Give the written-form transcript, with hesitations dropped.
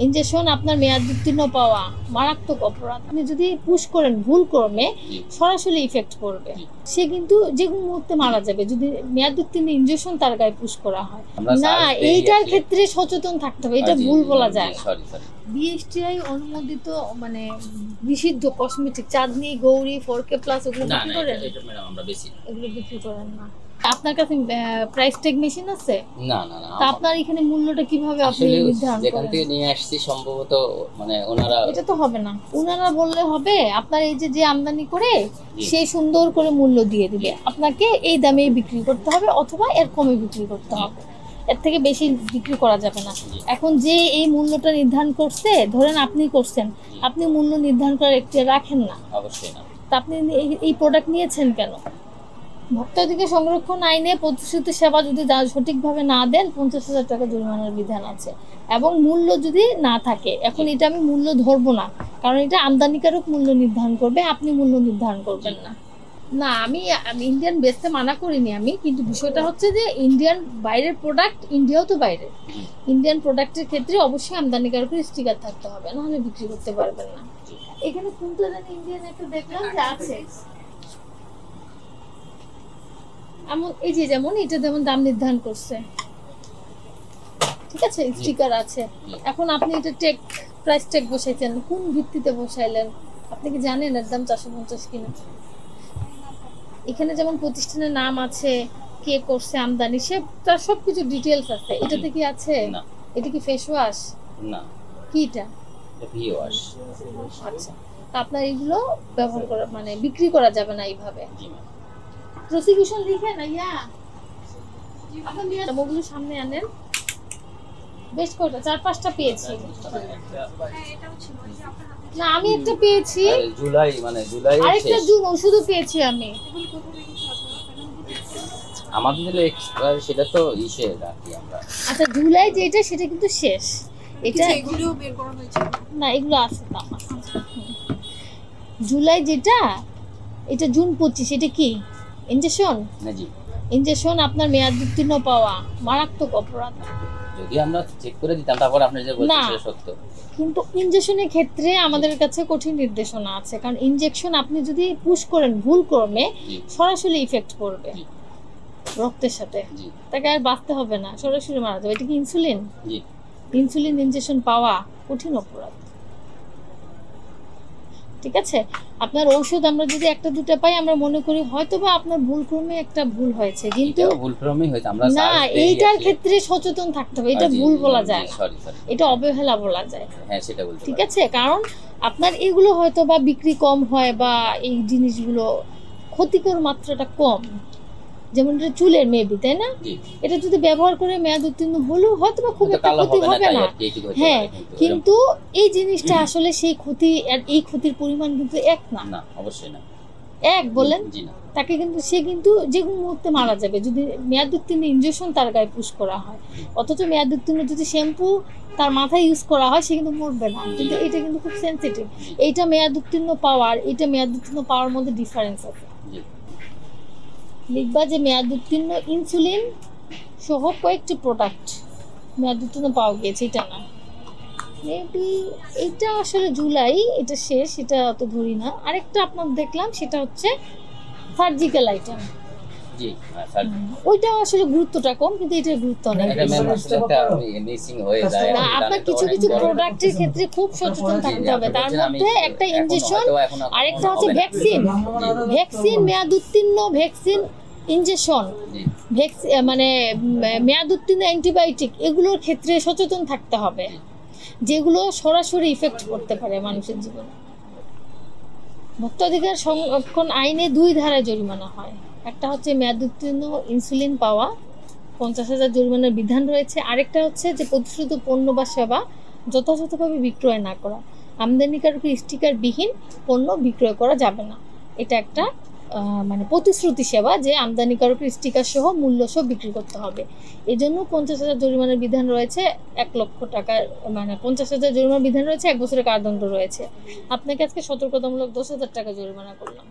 Injection আপনার মেয়াদ উত্তীর্ণ পাওয়া মারাত্মক অপরাধ। আপনি যদি পুশ করেন ভুল ক্রমে সরাসরি ইফেক্ট করবে। সে কিন্তু যে কোনো মুহূর্তে মারা যাবে যদি মেয়াদ উত্তীর্ণ ইনজেকশন তার গায়ে পুশ করা হয় না। এইটার ক্ষেত্রে সচেতন থাকতে হবে, এটা ভুল বলা যায় না। বিএসটিআই অনুমোদিত মানে নিষিদ্ধ কসমেটিক চাঁদনি, গৌরী, 4K প্লাস ওগুলো বিক্রি করেন? এগুলো বিক্রি করেন না। আপনার কাছে প্রাইস ট্যাগ মেশিন আছে? না না না। তা আপনার এখানে মূল্যটা কিভাবে আপনি নির্ধারণ করেন? যেখান থেকে নিয়ে আসছি সম্ভবত মানে ওনারা, এটা তো হবে না। ওনারা বললে হবে আপনার এই যে আমদানি করে সে সুন্দর করে মূল্য দিয়ে দিবে, আপনাকে এই দামে বিক্রি করতে হবে অথবা এর কমে বিক্রি করতে হবে, এর থেকে বেশি বিক্রি করা যাবে না। এখন যে এই মূল্যটা নির্ধারণ করছে, ধরেন আপনি করছেন, আপনি মূল্য নির্ধারণ করে একটু রাখেন না। অবশ্যই না। তা আপনি এই প্রোডাক্ট নিয়েছেন কেন? ভোক্তাধিকার সংরক্ষণ আইনে প্রতিশ্রুত সেবা যদি সঠিকভাবে না দেন 50,000 টাকা জরিমানার বিধান আছে, এবং মূল্য যদি না থাকে, এখন এটা আমি মূল্য ধরবো না, কারণ এটা আমদানিকারক মূল্য নির্ধারণ করবে, আপনি মূল্য নির্ধারণ করবেন না। না, আমি ইন্ডিয়ান বেচতে মানা করিনি আমি, কিন্তু বিষয়টা হচ্ছে যে ইন্ডিয়ান বাইরের প্রোডাক্ট, ইন্ডিয়াও তো বাইরে, ইন্ডিয়ান প্রোডাক্টের ক্ষেত্রে অবশ্যই আমদানিকারকের স্টিকার থাকতে হবে, নাহলে বিক্রি করতে পারবেন না। এখানে কোনটা জানি ইন্ডিয়ান একটা দেখলাম যে আছে, এই যে যেমন এটা যেমন দাম নির্ধারণ করছে, ঠিক আছে, স্টিকার আছে। এখন আপনি এটা প্রাইস ট্যাগ বসাইছেন, কোন ভিত্তিতে বসাইলেন? আপনি কি জানেন এর দাম 450 কিনা? এখানে যেমন প্রতিষ্ঠানের নাম আছে, কে করছে আমদানি, সে তার সবকিছু ডিটেইলস আছে। এটাতে কি আছে? না। এটা কি ফেস ওয়াশ? না। কি এটা? V wash. আচ্ছা, আপনার এগুলো ব্যবহার করা মানে বিক্রি করা যাবে না এইভাবে। জি ম্যাম। প্রসিকিউশন লিখে না ইয়া আপনি ওগুলো সামনে আনেন। বেশ কয়টা 4-5টা পেয়েছি। না, আমি একটা পেয়েছি জুলাই আরেকটা জুন ওষুধও পেয়েছি আমি। আমাদের দিলে এক্সপায়ার, সেটা তো ইসে রাখি আমরা। আচ্ছা, জুলাই যেটা সেটা কিন্তু শেষ। এটা এগুলো বের করা হয়েছে না, এগুলো আছে তো আমার। জুলাই যেটা, এটা জুন 25। এটা কি ইনজেকশন? না জি। ইনজেকশন আপনার মেয়াদ উত্তীর্ণ পাওয়া মারাত্মক অপরাধ। যদি আমরা চেক করে দিতাম তারপর আপনি যে বলছেন সেটা সত্য, কিন্তু ইনজেকশনের ক্ষেত্রে আমাদের কাছে কঠিন নির্দেশনা আছে, কারণ ইনজেকশন আপনি যদি পুশ করেন ভুল ক্রমে সরাসরি ইফেক্ট করবে রক্তের সাথে, তাকে আর বাঁচতে হবে না, সরাসরি মারা যাবে। এটা কি ইনসুলিন? ইনসুলিন ইনজেকশন পাওয়া কঠিন অপরাধ, ঠিক আছে। আপনার ঔষধ আমরা যদি একটা দুটো পাই, আমরা মনে করি হয়তো বা আপনার ভুল ক্রমে একটা ভুল হয়েছে, কিন্তু ভুল ক্রমেই হয়েছে। আমরা না, এইটার ক্ষেত্রে সচেতন থাকতে হবে, এটা ভুল বলা যায় না, এটা অবহেলা বলা যায়। হ্যাঁ, সেটা বলতে ঠিক আছে, কারণ আপনার এগুলো হয়তো বা বিক্রি কম হয় বা এই জিনিসগুলো ক্ষতিকর মাত্রাটা কম, যেমন এটা চুলের মেবি, তাই না? এটা যদি ব্যবহার করে মেয়াদ উত্তীর্ণ হলেও হয়তো বা খুব একটা ক্ষতি হবে না, হ্যাঁ, কিন্তু এই জিনিসটা আসলে সেই ক্ষতি আর এই ক্ষতির পরিমাণ কিন্তু এক না। না, অবশ্যই না। এক বলেন, তাকে কিন্তু সে কিন্তু যে কোনো মুহূর্তে মারা যাবে যদি মেয়াদ উত্তীর্ণ ইনজেকশন তার গায়ে পুশ করা হয়, অথচ মেয়াদ উত্তীর্ণ যদি শ্যাম্পু তার মাথায় ইউজ করা হয় সে কিন্তু মরবে না। কিন্তু এটা কিন্তু খুব সেন্সিটিভ। এইটা মেয়াদ উত্তীর্ণ পাওয়ার, এটা মেয়াদ উত্তীর্ণ পাওয়ার মধ্যে ডিফারেন্স আছে। লিখবা যে মেয়াদ উত্তীর্ণ ইনসুলিন সহ কয়েকটি প্রোডাক্ট মেয়াদ উত্তীর্ণ পাওয়া গিয়েছে, এটা না। মেবি এইটা আসলে জুলাই, এটা শেষ, এটা অত ধরি না। আরেকটা আপনার দেখলাম, সেটা হচ্ছে সার্জিক্যাল আইটেম। জি, ওইটা আসলে গুরুত্বটা কম, কিন্তু এটার গুরুত্ব অনেক বেশি। আপনার কিছু কিছু প্রোডাক্টের ক্ষেত্রে খুব সচেতন থাকতে হবে। তার মধ্যে একটা ইনজেকশন, আরেকটা হচ্ছে ভ্যাকসিন। ভ্যাকসিন মেয়াদ উত্তীর্ণ ভ্যাকসিন, ইনজেকশন, মানে মেয়াদ উত্তীর্ণ অ্যান্টিবায়োটিক, এগুলোর ক্ষেত্রে সচেতন থাকতে হবে, যেগুলো সরাসরি ইফেক্ট করতে পারে মানুষের জীবনে। ভোক্তাধিকার সংরক্ষণ আইনে 2 ধারায় জরিমানা হয়। একটা হচ্ছে মেয়াদ উত্তীর্ণ ইনসুলিন পাওয়া, 50,000 জরিমানার বিধান রয়েছে। আরেকটা হচ্ছে যে প্রতিশ্রুত পণ্য বা সেবা যথাযথভাবে বিক্রয় না করা, আমদানিকারকের স্টিকারবিহীন পণ্য বিক্রয় করা যাবে না। এটা একটা মানে প্রতিশ্রুতি সেবা, যে আমদানিকারকের স্টিকার সহ মূল্য সহ বিক্রি করতে হবে। এই জন্য 50,000 জরিমানার বিধান রয়েছে, 1 লক্ষ টাকার মানে 50,000 জরিমানার বিধান রয়েছে, 1 বছরের কারাদণ্ড রয়েছে। আপনাকে আজকে সতর্কতামূলক 10,000 টাকা জরিমানা করলাম।